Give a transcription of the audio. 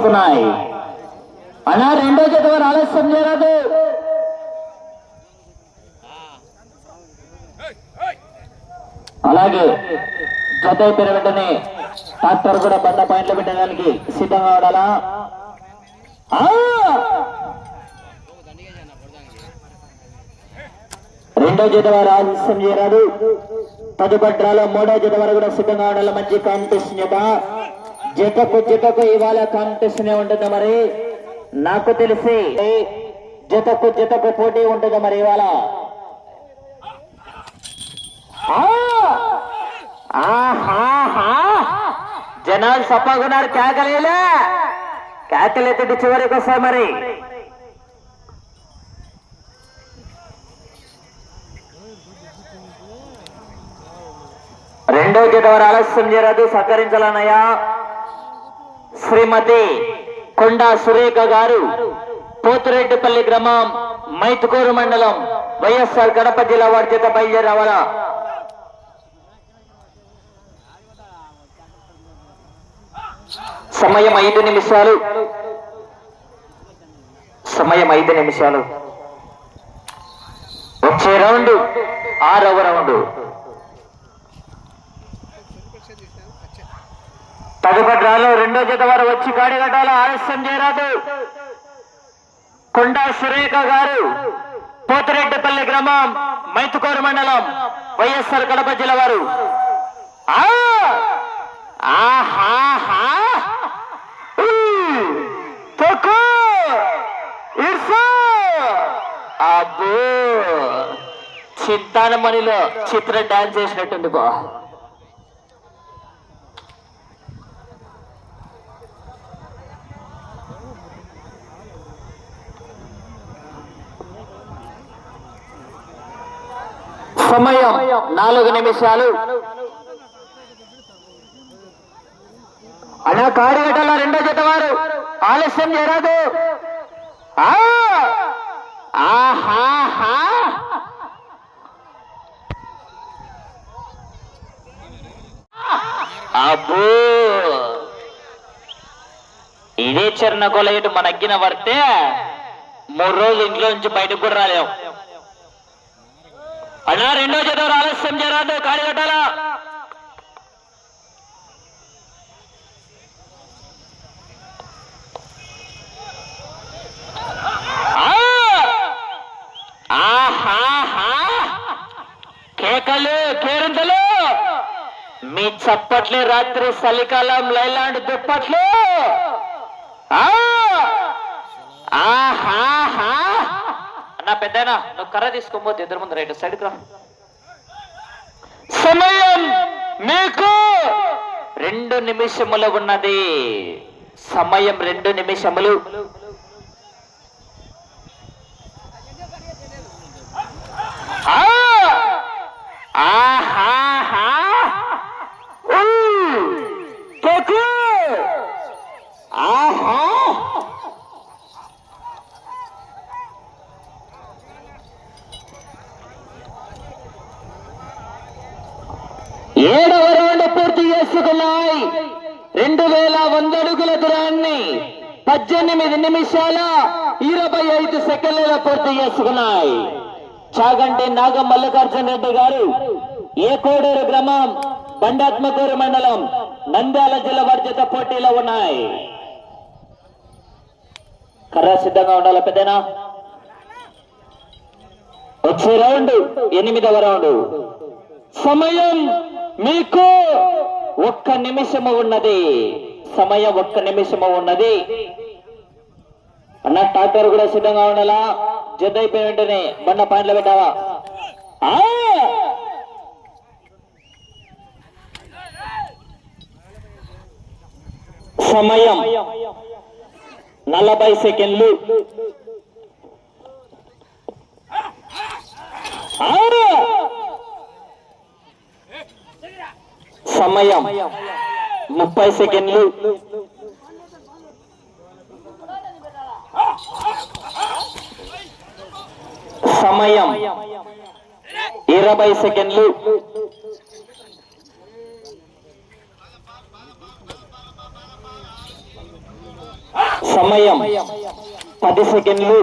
చేసుకున్నాయి. అలా రెండో జత వారు ఆలస్యం చేయరాదు. అలాగే జత అయిపోయిన వెంటనే ట్రాక్టర్ కూడా బండ పాయింట్లు పెట్టడానికి సిద్ధంగా ఉండాలా. రెండో జత వారు ఆలస్యం చేయరాదు. తదుపరి డ్రాలో మూడో జత వారు కూడా సిద్ధంగా ఉండాలి. మంచి కాంపిటీషన్ జతకు ఇవాళ కాంపిటీషన్ ఉంటుంది. మరి నాకు తెలిసి జతకు పోటీ ఉంటుంది. మరి ఇవాళ జనాలు సప్పగున్నారు. కేకలేతటి చివరికి వస్తాయి. మరి రెండో జత వారు ఆలస్యం చేయరాదు. సహకరించాలన్నయ్యా. శ్రీమతి కొండా సురేఖ గారు, పోతురెడ్డిపల్లి గ్రామం, మైతుకూరు మండలం, వైఎస్ఆర్ కడప జిల్లా వారి చేత బయలుదేరావాలా. సమయం 5 నిమిషాలు. వచ్చే రౌండ్ 6వ రౌండ్. తదుపరి డ్రాలో రెండో జత వారు వచ్చి కాడిగట్టాల. ఆలస్యం చేయరాదు. కొండా సురేఖ గారు, పోతిరెడ్డిపల్లి గ్రామం, మైతుకూరు మండలం, వైఎస్ఆర్ కడప జిల్లా వారు. అబ్బో, చింతానమణిలో చిత్ర డాన్స్ చేసినట్టుంది బా. సమయం 4 నిమిషాలు. అలా కాడిగట్టాల రెండో జత వారు. ఆలస్యం చేయరాదు. అబ్బో, ఇదే చరణ కొలయటు మన అగ్గిన పడితే 3 రోజులు ఇంట్లో నుంచి బయటకు కూడా రాలేం. అలా రెండో జత వారు ఆలస్యం చేయరాదు. కాడిగట్టాల. కేకలు, కేరింతలు, మీ చప్పట్లే రాత్రి చలికాలం లైలాంటి దుప్పట్లు. అన్నా పెద్దనా, నువ్వు కర్ర తీసుకోబోతే ఎదురు ముందు రైట్ సైడ్కి రా. సమయం మీకు 2 నిమిషములు ఉన్నది. సమయం 2 నిమిషములు. ఏడవ రౌండ్ పూర్తి చేసుకున్నాయి. 2100 అడుగుల దూరాన్ని 18 నిమిషాల 25 సెకండ్లలో పూర్తి చేసుకున్నాయి. చాగంటి నాగ మల్లికార్జున రెడ్డి గారు, ఏ కోడూరు గ్రామం, బండాత్మకూరు మండలం, నంద్యాల జిల్లా వారి చేత పోటీలో ఉన్నాయి. కర్ర సిద్ధంగా ఉండాలి పెద్దనా. వచ్చే రౌండ్ 8వ రౌండ్. సమయం మీకు 1 నిమిషము ఉన్నది. సమయం 1 నిమిషము ఉన్నది. అన్న ట్రాక్టర్ కూడా సిద్ధంగా ఉండాలా. జత అయిపోయిన వెంటనే బండ పాయింట్లు పెట్టావా. సమయం 40 సెకండ్లు. సమయం 30 సెకండ్లు. సమయం 20 సెకండ్లు. సమయం 10 సెకండ్లు.